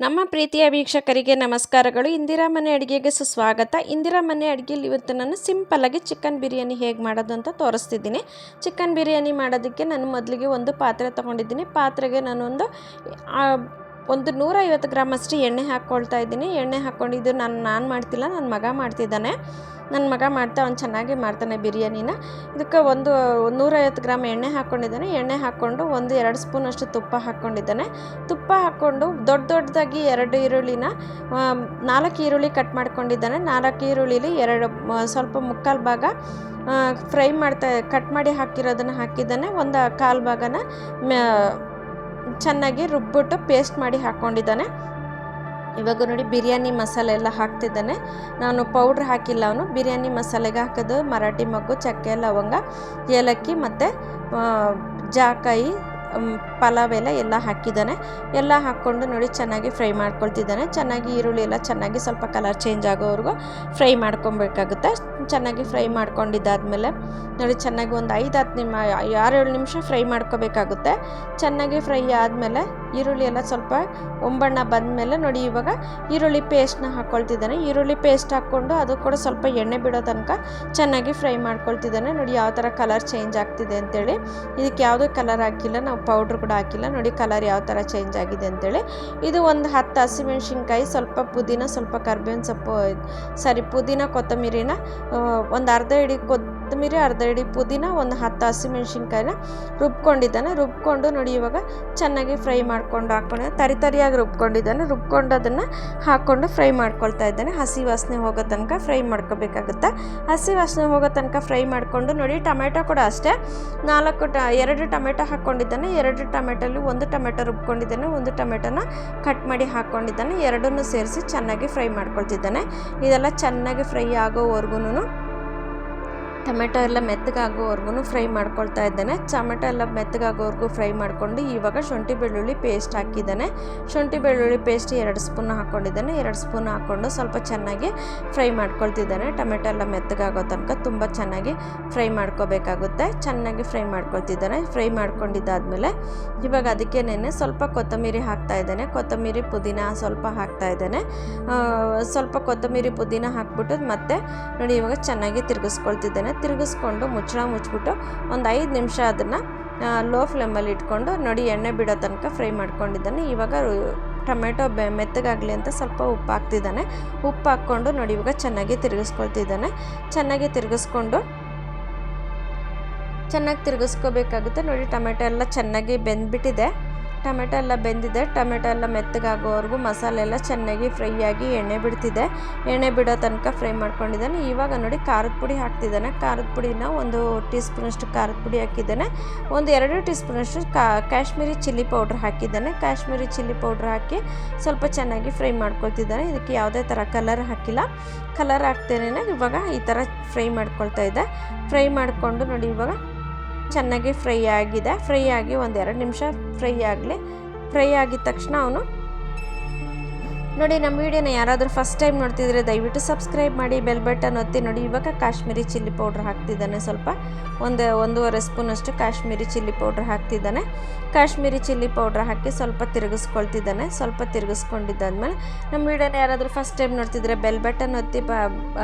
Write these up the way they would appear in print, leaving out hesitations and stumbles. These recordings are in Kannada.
ನಮ್ಮ ಪ್ರೀತಿಯ ವೀಕ್ಷಕರಿಗೆ ನಮಸ್ಕಾರಗಳು. ಇಂದಿರಾ ಮನೆ ಅಡುಗೆಗೆ ಸುಸ್ವಾಗತ. ಇಂದಿರಾ ಮನೆ ಅಡುಗೆಯಲ್ಲಿ ಇವತ್ತು ನಾನು ಸಿಂಪಲ್ಲಾಗಿ ಚಿಕನ್ ಬಿರಿಯಾನಿ ಹೇಗೆ ಮಾಡೋದು ಅಂತ ತೋರಿಸ್ತಿದ್ದೀನಿ. ಚಿಕನ್ ಬಿರಿಯಾನಿ ಮಾಡೋದಕ್ಕೆ ನಾನು ಮೊದಲಿಗೆ ಒಂದು ಪಾತ್ರೆ ತೊಗೊಂಡಿದ್ದೀನಿ. ಪಾತ್ರೆಗೆ ನಾನೊಂದು 150 ಗ್ರಾಮ್ ಅಷ್ಟು ಎಣ್ಣೆ ಹಾಕ್ಕೊಳ್ತಾ ಇದ್ದೀನಿ. ಎಣ್ಣೆ ಹಾಕ್ಕೊಂಡಿದ್ದು ನಾನು ಮಾಡ್ತಿಲ್ಲ, ನನ್ನ ಮಗ ಮಾಡ್ತಿದ್ದಾನೆ. ನನ್ನ ಮಗ ಅವ್ನು ಚೆನ್ನಾಗಿ ಮಾಡ್ತಾನೆ ಬಿರಿಯಾನಿನ. ಇದಕ್ಕೆ 150 ಗ್ರಾಮ್ ಎಣ್ಣೆ ಹಾಕ್ಕೊಂಡಿದ್ದಾನೆ. ಎಣ್ಣೆ ಹಾಕ್ಕೊಂಡು 1-2 ಸ್ಪೂನಷ್ಟು ತುಪ್ಪ ಹಾಕ್ಕೊಂಡಿದ್ದಾನೆ. ತುಪ್ಪ ಹಾಕ್ಕೊಂಡು ದೊಡ್ಡದಾಗಿ 2 ಈರುಳ್ಳಿನ 4 ಈರುಳ್ಳಿ ಕಟ್ ಮಾಡ್ಕೊಂಡಿದ್ದಾನೆ. 4 ಈರುಳ್ಳಿಲಿ ಸ್ವಲ್ಪ ಮುಕ್ಕಾಲು ಭಾಗ ಕಟ್ ಮಾಡಿ ಹಾಕಿರೋದನ್ನು ಹಾಕಿದ್ದಾನೆ. ಒಂದು ಕಾಲು ಭಾಗನ ಚೆನ್ನಾಗಿ ರುಬ್ಬಿಟ್ಟು ಪೇಸ್ಟ್ ಮಾಡಿ ಹಾಕ್ಕೊಂಡಿದ್ದಾನೆ. ಇವಾಗ ನೋಡಿ ಬಿರಿಯಾನಿ ಮಸಾಲೆ ಎಲ್ಲ ಹಾಕ್ತಿದ್ದಾನೆ. ನಾನು ಪೌಡ್ರ್ ಹಾಕಿಲ್ಲ, ಅವನು ಬಿರಿಯಾನಿ ಮಸಾಲೆಗೆ ಹಾಕೋದು ಮರಾಠಿ ಮೊಗ್ಗು, ಚಕ್ಕೆ, ಲವಂಗ, ಏಲಕ್ಕಿ ಮತ್ತು ಜಾಕಾಯಿ, ಪಲಾವ್ ಎಲ್ಲ ಹಾಕಿದ್ದಾನೆ. ಎಲ್ಲ ಹಾಕ್ಕೊಂಡು ನೋಡಿ ಚೆನ್ನಾಗಿ ಫ್ರೈ ಮಾಡ್ಕೊಳ್ತಿದ್ದಾನೆ. ಚೆನ್ನಾಗಿ ಈರುಳ್ಳಿ ಎಲ್ಲ ಚೆನ್ನಾಗಿ ಸ್ವಲ್ಪ ಕಲರ್ ಚೇಂಜ್ ಆಗೋವರೆಗೂ ಫ್ರೈ ಮಾಡ್ಕೊಬೇಕಾಗುತ್ತೆ. ಚೆನ್ನಾಗಿ ಫ್ರೈ ಮಾಡ್ಕೊಂಡಿದ್ದಾದಮೇಲೆ ನೋಡಿ ಚೆನ್ನಾಗಿ ಒಂದು 6-7 ನಿಮಿಷ ಫ್ರೈ ಮಾಡ್ಕೋಬೇಕಾಗುತ್ತೆ. ಚೆನ್ನಾಗಿ ಫ್ರೈ ಆದಮೇಲೆ ಈರುಳ್ಳಿ ಎಲ್ಲ ಸ್ವಲ್ಪ ಒಂಬಣ್ಣ ಬಂದಮೇಲೆ ನೋಡಿ ಇವಾಗ ಈರುಳ್ಳಿ ಪೇಸ್ಟ್ನ ಹಾಕ್ಕೊಳ್ತಿದ್ದಾನೆ. ಈರುಳ್ಳಿ ಪೇಸ್ಟ್ ಹಾಕ್ಕೊಂಡು ಅದು ಕೂಡ ಸ್ವಲ್ಪ ಎಣ್ಣೆ ಬಿಡೋ ತನಕ ಚೆನ್ನಾಗಿ ಫ್ರೈ ಮಾಡ್ಕೊಳ್ತಿದ್ದಾನೆ. ನೋಡಿ ಯಾವ ಥರ ಕಲರ್ ಚೇಂಜ್ ಆಗ್ತಿದೆ ಅಂತೇಳಿ. ಇದಕ್ಕೆ ಯಾವುದೂ ಕಲರ್ ಹಾಕಿಲ್ಲ, ನಾವು ಪೌಡ್ರ್ ಕೂಡ ಹಾಕಿಲ್ಲ. ನೋಡಿ ಕಲರ್ ಯಾವ ಥರ ಚೇಂಜ್ ಆಗಿದೆ ಅಂತೇಳಿ. ಇದು ಒಂದು 10 ಹಸಿಮೆಣ್ಸಿನ್ಕಾಯಿ, ಸ್ವಲ್ಪ ಪುದೀನ, ಸ್ವಲ್ಪ ಕರ್ಬೇವಿನ ಸೊಪ್ಪು, ಪುದೀನ, ಕೊತ್ತಂಬರಿನ, ಒಂದು ಅರ್ಧ ಹಿಡಿ ಕೊತ್ತಂಬರಿ, ಅರ್ಧ ಹಿಡಿ ಪುದೀನ, ಒಂದು 10 ಹಸಿಮೆಣ್ಸಿನ್ಕಾಯಿನ ರುಬ್ಕೊಂಡಿದ್ದಾನೆ. ರುಬ್ಕೊಂಡು ನೋಡಿ ಇವಾಗ ಚೆನ್ನಾಗಿ ಫ್ರೈ ಮಾಡ್ಕೊಂಡು ತರಿಯಾಗಿ ರುಬ್ಕೊಂಡಿದ್ದಾನೆ. ರುಬ್ಕೊಂಡು ಅದನ್ನು ಹಾಕ್ಕೊಂಡು ಫ್ರೈ ಮಾಡ್ಕೊಳ್ತಾ ಇದ್ದಾನೆ. ಹಸಿ ವಾಸನೆ ಹೋಗೋ ತನಕ ಫ್ರೈ ಮಾಡ್ಕೋಬೇಕಾಗುತ್ತೆ. ಹಸಿ ವಾಸನೆ ಹೋಗೋ ತನಕ ಫ್ರೈ ಮಾಡಿಕೊಂಡು ನೋಡಿ ಟೊಮೆಟೊ ಕೂಡ ಅಷ್ಟೇ 2 ಟೊಮೆಟೊ ಹಾಕ್ಕೊಂಡಿದ್ದಾನೆ. 2 ಟೊಮೆಟೊಲ್ಲಿ 1 ಟೊಮೆಟೊ ರುಬ್ಕೊಂಡಿದ್ದಾನೆ, 1 ಟೊಮೆಟೊನ ಕಟ್ ಮಾಡಿ ಹಾಕ್ಕೊಂಡಿದ್ದಾನೆ. ಎರಡನ್ನೂ ಸೇರಿಸಿ ಚೆನ್ನಾಗಿ ಫ್ರೈ ಮಾಡ್ಕೊಳ್ತಿದ್ದಾನೆ. ಇದೆಲ್ಲ ಚೆನ್ನಾಗಿ ಫ್ರೈ ಆಗೋವರೆಗೂ ಟೊಮೆಟೊ ಎಲ್ಲ ಮೆತ್ತಗಾಗೋವರೆಗೂ ಫ್ರೈ ಮಾಡ್ಕೊಳ್ತಾ ಇದ್ದಾನೆ. ಟೊಮೆಟೊ ಎಲ್ಲ ಮೆತ್ತಗಾಗೋವರೆಗೂ ಫ್ರೈ ಮಾಡಿಕೊಂಡು ಇವಾಗ ಶುಂಠಿ ಬೆಳ್ಳುಳ್ಳಿ ಪೇಸ್ಟ್ ಹಾಕಿದ್ದಾನೆ. ಶುಂಠಿ ಬೆಳ್ಳುಳ್ಳಿ ಪೇಸ್ಟ್ 2 ಸ್ಪೂನ್ ಹಾಕ್ಕೊಂಡಿದ್ದಾನೆ. 2 ಸ್ಪೂನ್ ಹಾಕ್ಕೊಂಡು ಸ್ವಲ್ಪ ಚೆನ್ನಾಗಿ ಫ್ರೈ ಮಾಡ್ಕೊಳ್ತಿದ್ದಾನೆ. ಟೊಮೆಟೊ ಎಲ್ಲ ಮೆತ್ತಗಾಗೋ ತನಕ ತುಂಬ ಚೆನ್ನಾಗಿ ಫ್ರೈ ಮಾಡ್ಕೋಬೇಕಾಗುತ್ತೆ. ಚೆನ್ನಾಗಿ ಫ್ರೈ ಮಾಡ್ಕೊಳ್ತಿದ್ದಾನೆ. ಫ್ರೈ ಮಾಡ್ಕೊಂಡಿದ್ದಾದಮೇಲೆ ಇವಾಗ ಅದಕ್ಕೆ ಸ್ವಲ್ಪ ಕೊತ್ತಂಬರಿ ಹಾಕ್ತಾ ಇದ್ದಾನೆ. ಕೊತ್ತಂಬರಿ ಪುದೀನ ಸ್ವಲ್ಪ ಹಾಕ್ತಾ ಇದ್ದಾನೆ. ಸ್ವಲ್ಪ ಕೊತ್ತಂಬರಿ ಪುದೀನ ಹಾಕ್ಬಿಟ್ಟು ಮತ್ತೆ ನೋಡಿ ಇವಾಗ ಚೆನ್ನಾಗಿ ತಿರುಗಿಸ್ಕೊಳ್ತಿದ್ದಾನೆ. ತಿರುಗಿಸ್ಕೊಂಡು ಮುಚ್ಚಿಬಿಟ್ಟು ಒಂದು 5 ನಿಮಿಷ ಅದನ್ನು ಲೋ ಫ್ಲೇಮಲ್ಲಿ ಇಟ್ಕೊಂಡು ನೋಡಿ ಎಣ್ಣೆ ಬಿಡೋ ತನಕ ಫ್ರೈ ಮಾಡ್ಕೊಂಡಿದ್ದಾನೆ. ಇವಾಗ ಟೊಮೆಟೊ ಮೆತ್ತಗಾಗಲಿ ಅಂತ ಸ್ವಲ್ಪ ಉಪ್ಪು ಹಾಕ್ತಿದ್ದಾನೆ. ಉಪ್ಪು ಹಾಕ್ಕೊಂಡು ನೋಡಿ ಇವಾಗ ಚೆನ್ನಾಗಿ ತಿರುಗಿಸ್ಕೊಳ್ತಿದ್ದಾನೆ. ಚೆನ್ನಾಗಿ ತಿರುಗಿಸ್ಕೋಬೇಕಾಗುತ್ತೆ. ನೋಡಿ ಟೊಮೆಟೊ ಎಲ್ಲ ಚೆನ್ನಾಗಿ ಬೆಂದ್ಬಿಟ್ಟಿದೆ. ಟೊಮೆಟೊ ಎಲ್ಲ ಬೆಂದಿದೆ. ಟೊಮೆಟೊ ಎಲ್ಲ ಮೆತ್ತಗಾಗೋವರೆಗೂ ಮಸಾಲೆ ಎಲ್ಲ ಚೆನ್ನಾಗಿ ಫ್ರೈ ಆಗಿ ಎಣ್ಣೆ ಬಿಡ್ತಿದೆ. ಎಣ್ಣೆ ಬಿಡೋ ತನಕ ಫ್ರೈ ಮಾಡ್ಕೊಂಡಿದ್ದಾನೆ. ಇವಾಗ ನೋಡಿ ಖಾರದ ಪುಡಿ ಹಾಕ್ತಿದ್ದಾನೆ. ಖಾರದ ಪುಡಿನ 1 ಟೀ ಸ್ಪೂನಷ್ಟು ಖಾರದ ಪುಡಿ ಹಾಕಿದ್ದಾನೆ. 2 ಟೀ ಸ್ಪೂನಷ್ಟು ಕಾಶ್ಮೀರಿ ಚಿಲ್ಲಿ ಪೌಡ್ರ್ ಹಾಕಿದ್ದಾನೆ. ಕಾಶ್ಮೀರಿ ಚಿಲ್ಲಿ ಪೌಡ್ರ್ ಹಾಕಿ ಸ್ವಲ್ಪ ಚೆನ್ನಾಗಿ ಫ್ರೈ ಮಾಡ್ಕೊಳ್ತಿದ್ದಾನೆ. ಇದಕ್ಕೆ ಯಾವುದೇ ಥರ ಕಲರ್ ಹಾಕಿಲ್ಲ. ಕಲರ್ ಹಾಕ್ತೇನೆ ಇವಾಗ ಈ ಥರ ಫ್ರೈ ಮಾಡ್ಕೊಳ್ತಾ ಇದ್ದೆ. ಫ್ರೈ ಮಾಡಿಕೊಂಡು ನೋಡಿ ಇವಾಗ ಚೆನ್ನಾಗಿ ಫ್ರೈ ಆಗಿದೆ. ಫ್ರೈ ಆಗಿ 1-2 ನಿಮಿಷ ಫ್ರೈ ಆಗಿದ ತಕ್ಷಣ ಅವನು ನೋಡಿ ನಮ್ಮ ವಿಡಿಯೋನ ಯಾರಾದರೂ ಫಸ್ಟ್ ಟೈಮ್ ನೋಡ್ತಿದ್ರೆ ದಯವಿಟ್ಟು ಸಬ್ಸ್ಕ್ರೈಬ್ ಮಾಡಿ, ಬೆಲ್ ಬಟನ್ ಒತ್ತಿ. ನೋಡಿ ಇವಾಗ ಕಾಶ್ಮೀರಿ ಚಿಲ್ಲಿ ಪೌಡ್ರ್ ಹಾಕ್ತಿದ್ದಾನೆ. ಸ್ವಲ್ಪ 1-1.5 ಸ್ಪೂನಷ್ಟು ಕಾಶ್ಮೀರಿ ಚಿಲ್ಲಿ ಪೌಡ್ರ್ ಹಾಕ್ತಿದ್ದಾನೆ. ಕಾಶ್ಮೀರಿ ಚಿಲ್ಲಿ ಪೌಡ್ರ್ ಹಾಕಿ ಸ್ವಲ್ಪ ತಿರುಗಿಸ್ಕೊಳ್ತಿದ್ದಾನೆ. ಸ್ವಲ್ಪ ತಿರುಗಿಸ್ಕೊಂಡಿದ್ದಾದ್ಮೇಲೆ ನಮ್ಮ ವಿಡಿಯೋನ ಯಾರಾದರೂ ಫಸ್ಟ್ ಟೈಮ್ ನೋಡ್ತಿದ್ರೆ ಬೆಲ್ ಬಟನ್ ಒತ್ತಿ,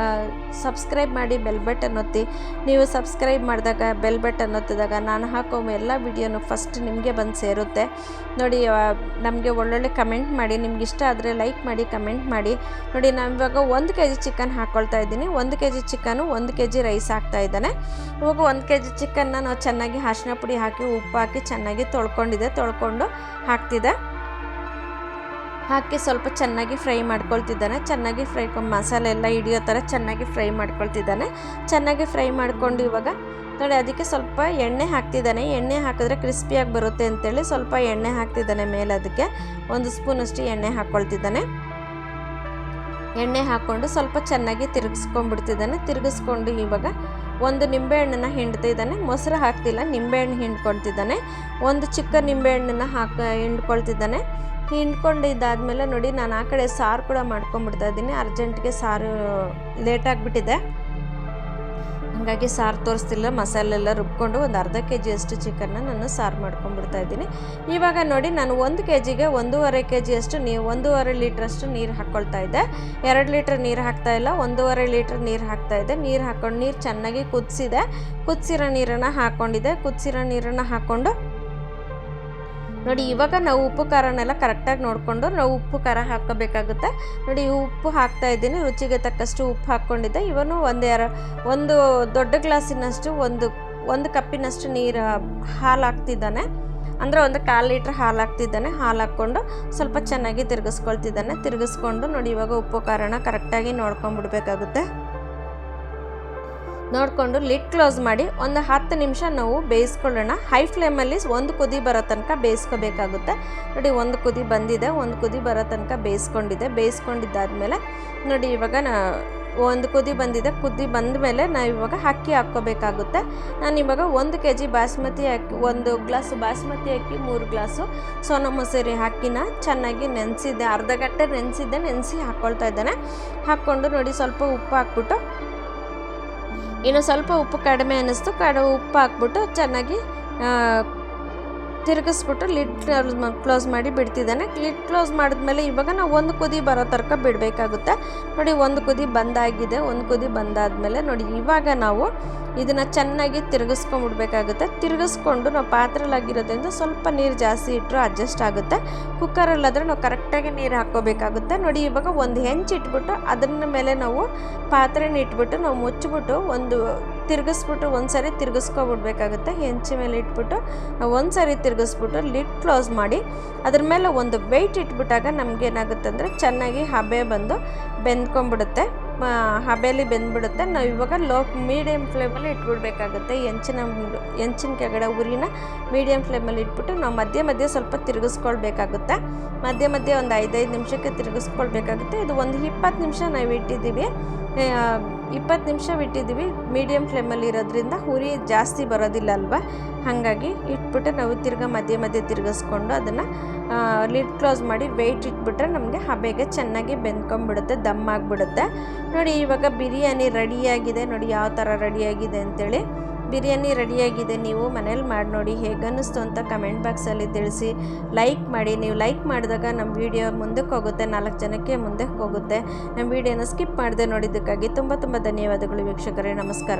ಸಬ್ಸ್ಕ್ರೈಬ್ ಮಾಡಿ, ಬೆಲ್ ಬಟನ್ ಒತ್ತಿ. ನೀವು ಸಬ್ಸ್ಕ್ರೈಬ್ ಮಾಡಿದಾಗ ಬೆಲ್ ಬಟನ್ ಒತ್ತಿದಾಗ ನಾನು ಹಾಕೋ ಎಲ್ಲ ವಿಡಿಯೋನು ಫಸ್ಟ್ ನಿಮಗೆ ಬಂದು ಸೇರುತ್ತೆ. ನೋಡಿ ನಮಗೆ ಒಳ್ಳೊಳ್ಳೆ ಕಮೆಂಟ್ ಮಾಡಿ. ನಿಮ್ಗೆ ಇಷ್ಟ ಆದರೆ ಲೈಕ್ ಮಾಡಿ, ಕಮೆಂಟ್ ಮಾಡಿ. ನೋಡಿ ನಾನು ಇವಾಗ 1 kg ಚಿಕನ್ ಹಾಕ್ಕೊಳ್ತಾ ಇದ್ದೀನಿ. 1 kg ಚಿಕನು 1 kg ರೈಸ್ ಹಾಕ್ತಾ ಇದ್ದಾನೆ. ಇವಾಗ 1 kg ಚಿಕನ್ನ ನಾವು ಚೆನ್ನಾಗಿ ಅರಿಶಿನ ಪುಡಿ ಹಾಕಿ ಉಪ್ಪು ಹಾಕಿ ಚೆನ್ನಾಗಿ ತೊಳ್ಕೊಂಡು ಹಾಕಿ ಸ್ವಲ್ಪ ಚೆನ್ನಾಗಿ ಫ್ರೈ ಮಾಡ್ಕೊಳ್ತಿದ್ದಾನೆ. ಚೆನ್ನಾಗಿ ಮಸಾಲೆ ಎಲ್ಲ ಹಿಡಿಯೋ ಥರ ಚೆನ್ನಾಗಿ ಫ್ರೈ ಮಾಡ್ಕೊಳ್ತಿದ್ದಾನೆ. ಚೆನ್ನಾಗಿ ಫ್ರೈ ಮಾಡ್ಕೊಂಡು ಇವಾಗ ನೋಡಿ ಅದಕ್ಕೆ ಸ್ವಲ್ಪ ಎಣ್ಣೆ ಹಾಕ್ತಿದ್ದಾನೆ. ಎಣ್ಣೆ ಹಾಕಿದ್ರೆ ಕ್ರಿಸ್ಪಿಯಾಗಿ ಬರುತ್ತೆ ಅಂತೇಳಿ ಸ್ವಲ್ಪ ಎಣ್ಣೆ ಹಾಕ್ತಿದ್ದಾನೆ ಮೇಲೆ. ಅದಕ್ಕೆ 1 ಸ್ಪೂನಷ್ಟು ಎಣ್ಣೆ ಹಾಕ್ಕೊಳ್ತಿದ್ದಾನೆ. ಎಣ್ಣೆ ಹಾಕ್ಕೊಂಡು ಸ್ವಲ್ಪ ಚೆನ್ನಾಗಿ ತಿರುಗಿಸ್ಕೊಂಡ್ಬಿಡ್ತಿದ್ದಾನೆ. ತಿರುಗಿಸ್ಕೊಂಡು ಇವಾಗ 1 ನಿಂಬೆಹಣ್ಣನ್ನು ಹಿಂಡ್ತಿದ್ದಾನೆ. ಮೊಸರು ಹಾಕ್ತಿಲ್ಲ, ನಿಂಬೆಹಣ್ಣು ಹಿಂಡ್ಕೊಳ್ತಿದ್ದಾನೆ. 1 ಚಿಕ್ಕ ನಿಂಬೆಹಣ್ಣನ್ನು ಹಿಂಡ್ಕೊಳ್ತಿದ್ದಾನೆ. ಹಿಂಡ್ಕೊಂಡಿದ್ದಾದಮೇಲೆ ನೋಡಿ ನಾನು ಆ ಕಡೆ ಸಾರು ಕೂಡ ಮಾಡ್ಕೊಂಡ್ಬಿಡ್ತಾ ಇದ್ದೀನಿ. ಅರ್ಜೆಂಟ್ಗೆ ಸಾರು ಲೇಟಾಗಿಬಿಟ್ಟಿದೆ. ಹಾಗಾಗಿ ಸಾರು ತೋರಿಸ್ತಿಲ್ಲ, ಮಸಾಲೆ ಎಲ್ಲ ರುಬ್ಕೊಂಡು ಒಂದು ಅರ್ಧ kg ಅಷ್ಟು ಚಿಕನ್ನ ನಾನು ಸಾರು ಮಾಡ್ಕೊಂಡ್ಬಿಡ್ತಾ ಇದ್ದೀನಿ. ಇವಾಗ ನೋಡಿ ನಾನು 1 kgಗೆ 1.5 kg ಅಷ್ಟು 1.5 ಲೀಟ್ರಷ್ಟು ನೀರು ಹಾಕ್ಕೊಳ್ತಾ ಇದ್ದೆ. 2 ಲೀಟ್ರ್ ನೀರು ಹಾಕ್ತಾ ಇಲ್ಲ, 1.5 ಲೀಟ್ರ್ ನೀರು ಹಾಕ್ತಾ ಇದ್ದೆ. ನೀರು ಹಾಕ್ಕೊಂಡು ನೀರು ಚೆನ್ನಾಗಿ ಕುದಿಸಿರೋ ನೀರನ್ನು ಹಾಕ್ಕೊಂಡಿದ್ದೆ. ಕುದಿಸಿರೋ ನೀರನ್ನು ಹಾಕ್ಕೊಂಡು ನೋಡಿ ಇವಾಗ ನಾವು ಉಪ್ಪು ಖಾರನೆಲ್ಲ ಕರೆಕ್ಟಾಗಿ ನೋಡಿಕೊಂಡು ನಾವು ಉಪ್ಪು ಖಾರ ಹಾಕ್ಕೋಬೇಕಾಗುತ್ತೆ. ನೋಡಿ ಉಪ್ಪು ಹಾಕ್ತಾ ಇದ್ದೀನಿ, ರುಚಿಗೆ ತಕ್ಕಷ್ಟು ಉಪ್ಪು ಹಾಕ್ಕೊಂಡಿದ್ದೆ. ಇವನು ಒಂದು ದೊಡ್ಡ ಗ್ಲಾಸಿನಷ್ಟು ಒಂದು ಕಪ್ಪಿನಷ್ಟು ಹಾಲು ಹಾಕ್ತಿದ್ದಾನೆ, ಅಂದರೆ 1/4 ಲೀಟ್ರ್ ಹಾಲು ಹಾಕ್ತಿದ್ದಾನೆ. ಹಾಲು ಹಾಕ್ಕೊಂಡು ಸ್ವಲ್ಪ ಚೆನ್ನಾಗಿ ತಿರುಗಿಸ್ಕೊಂಡು ನೋಡಿ ಇವಾಗ ಉಪ್ಪು ಖಾರನ ಕರೆಕ್ಟಾಗಿ ನೋಡ್ಕೊಂಡ್ಬಿಡ್ಬೇಕಾಗುತ್ತೆ. ನೋಡಿಕೊಂಡು ಲಿಡ್ ಕ್ಲೋಸ್ ಮಾಡಿ ಒಂದು 10 ನಿಮಿಷ ನಾವು ಬೇಯಿಸ್ಕೊಳ್ಳೋಣ. ಹೈ ಫ್ಲೇಮಲ್ಲಿ 1 ಕುದಿ ಬರೋ ತನಕ ಬೇಯಿಸ್ಕೋಬೇಕಾಗುತ್ತೆ. ನೋಡಿ 1 ಕುದಿ ಬಂದಿದೆ, 1 ಕುದಿ ಬರೋ ತನಕ ಬೇಯಿಸ್ಕೊಂಡಿದ್ದಾದಮೇಲೆ ನೋಡಿ ಇವಾಗ 1 ಕುದಿ ಬಂದಿದೆ. ಕುದಿ ಬಂದ ಮೇಲೆ ನಾವು ಇವಾಗ ಅಕ್ಕಿ ಹಾಕ್ಕೋಬೇಕಾಗುತ್ತೆ. ನಾನಿವಾಗ 1 kg ಬಾಸ್ಮತಿ ಅಕ್ಕಿ, 1 ಗ್ಲಾಸ್ ಬಾಸ್ಮತಿ ಅಕ್ಕಿ, 3 ಗ್ಲಾಸು ಸೋನಾ ಮಸೂರಿ ಅಕ್ಕಿನ ಚೆನ್ನಾಗಿ ನೆನೆಸಿದ್ದೆ, ಅರ್ಧ ಗಂಟೆ ನೆನೆಸಿ ಹಾಕ್ಕೊಳ್ತಾ ಇದ್ದೇನೆ. ಹಾಕ್ಕೊಂಡು ನೋಡಿ ಸ್ವಲ್ಪ ಉಪ್ಪು ಹಾಕ್ಬಿಟ್ಟು, ಇನ್ನು ಸ್ವಲ್ಪ ಉಪ್ಪು ಕಡಿಮೆ ಅನ್ನಿಸ್ತು, ಉಪ್ಪು ಹಾಕ್ಬಿಟ್ಟು ಚೆನ್ನಾಗಿ ತಿರುಗಿಸ್ಬಿಟ್ಟು ಲಿಡ್ ಕ್ಲೋಸ್ ಮಾಡಿ ಬಿಡ್ತಿದ್ದಾನೆ. ಲಿಡ್ ಕ್ಲೋಸ್ ಮಾಡಿದ್ಮೇಲೆ ಇವಾಗ ನಾವು 1 ಕುದಿ ಬರೋ ತನಕ ಬಿಡಬೇಕಾಗುತ್ತೆ. ನೋಡಿ 1 ಕುದಿ ಬಂದಾಗಿದೆ. 1 ಕುದಿ ಬಂದಾದಮೇಲೆ ನೋಡಿ ಇವಾಗ ನಾವು ಇದನ್ನು ಚೆನ್ನಾಗಿ ತಿರುಗಿಸ್ಕೊಂಡ್ಬಿಡ್ಬೇಕಾಗುತ್ತೆ. ತಿರುಗಿಸ್ಕೊಂಡು ನಾವು ಪಾತ್ರೆಲಾಗಿರೋದ್ರಿಂದ ಸ್ವಲ್ಪ ನೀರು ಜಾಸ್ತಿ ಇಟ್ಟರು ಅಡ್ಜಸ್ಟ್ ಆಗುತ್ತೆ. ಕುಕ್ಕರಲ್ಲಾದರೆ ನಾವು ಕರೆಕ್ಟಾಗಿ ನೀರು ಹಾಕ್ಕೋಬೇಕಾಗುತ್ತೆ. ನೋಡಿ ಇವಾಗ ಒಂದು ಹೆಂಚು ಇಟ್ಬಿಟ್ಟು ಅದನ್ನ ಮೇಲೆ ನಾವು ಪಾತ್ರೆನ ಇಟ್ಬಿಟ್ಟು ನಾವು ಮುಚ್ಚಿಬಿಟ್ಟು ಒಂದು ಸರಿ ತಿರುಗಿಸ್ಕೊಬಿಡ್ಬೇಕಾಗುತ್ತೆ. ಹೆಂಚು ಮೇಲೆ ಇಟ್ಬಿಟ್ಟು ನಾವು ಒಂದು ಸರಿ ತಿರುಗಿಸ್ಬಿಟ್ಟು ಲಿಡ್ ಕ್ಲೋಸ್ ಮಾಡಿ ಅದ್ರ ಮೇಲೆ ಒಂದು ವೆಯ್ಟ್ ಇಟ್ಬಿಟ್ಟಾಗ ನಮಗೇನಾಗುತ್ತೆ ಅಂದರೆ ಚೆನ್ನಾಗಿ ಹಬೆ ಬಂದು ಬೆಂದ್ಕೊಂಡ್ಬಿಡುತ್ತೆ, ಹಬೆಯಲ್ಲಿ ಬೆಂದ್ಬಿಡುತ್ತೆ. ನಾವು ಇವಾಗ ಮೀಡಿಯಮ್ ಫ್ಲೇಮಲ್ಲಿ ಇಟ್ಬಿಡ್ಬೇಕಾಗುತ್ತೆ. ಹೆಂಚಿನ ಕೆಳಗಡೆ ಉರಿನ ಮೀಡಿಯಮ್ ಫ್ಲೇಮಲ್ಲಿ ಇಟ್ಬಿಟ್ಟು ನಾವು ಮಧ್ಯೆ ಸ್ವಲ್ಪ ತಿರುಗಿಸ್ಕೊಳ್ಬೇಕಾಗುತ್ತೆ. ಮಧ್ಯೆ ಒಂದು 5 ನಿಮಿಷಕ್ಕೆ ತಿರುಗಿಸ್ಕೊಳ್ಬೇಕಾಗುತ್ತೆ. ಇದು ಒಂದು 20 ನಿಮಿಷ ನಾವು ಇಟ್ಟಿದ್ದೀವಿ. 20 ನಿಮಿಷ ಬಿಟ್ಟಿದ್ದೀವಿ. ಮೀಡಿಯಮ್ ಫ್ಲೇಮಲ್ಲಿ ಇರೋದ್ರಿಂದ ಉರಿ ಜಾಸ್ತಿ ಬರೋದಿಲ್ಲ ಅಲ್ವಾ, ಹಾಗಾಗಿ ಇಟ್ಬಿಟ್ಟು ನಾವು ಮಧ್ಯೆ ತಿರುಗಿಸ್ಕೊಂಡು ಅದನ್ನು ಲಿಡ್ ಕ್ಲೋಸ್ ಮಾಡಿ ವೆಯ್ಟ್ ಇಟ್ಬಿಟ್ರೆ ನಮಗೆ ಹಬೆಗೆ ಚೆನ್ನಾಗಿ ಬೆಂದ್ಕೊಂಡ್ಬಿಡುತ್ತೆ, ದಮ್ ಆಗಿಬಿಡುತ್ತೆ. ನೋಡಿ ಇವಾಗ ಬಿರಿಯಾನಿ ರೆಡಿಯಾಗಿದೆ. ನೋಡಿ ಯಾವ ಥರ ರೆಡಿಯಾಗಿದೆ ಅಂತೇಳಿ. ಬಿರಿಯಾನಿ ರೆಡಿಯಾಗಿದೆ. ನೀವು ಮನೇಲಿ ಮಾಡಿ ನೋಡಿ, ಹೇಗನ್ನಿಸ್ತು ಅಂತ ಕಮೆಂಟ್ ಬಾಕ್ಸಲ್ಲಿ ತಿಳಿಸಿ. ಲೈಕ್ ಮಾಡಿ. ನೀವು ಲೈಕ್ ಮಾಡಿದಾಗ ನಮ್ಮ ವಿಡಿಯೋ ಮುಂದಕ್ಕೆ ಹೋಗುತ್ತೆ, 4 ಜನಕ್ಕೆ ಮುಂದಕ್ಕೆ ಹೋಗುತ್ತೆ. ನಮ್ಮ ವಿಡಿಯೋನ ಸ್ಕಿಪ್ ಮಾಡದೆ ನೋಡಿದ್ದಕ್ಕಾಗಿ ತುಂಬ ಧನ್ಯವಾದಗಳು ವೀಕ್ಷಕರೇ. ನಮಸ್ಕಾರ.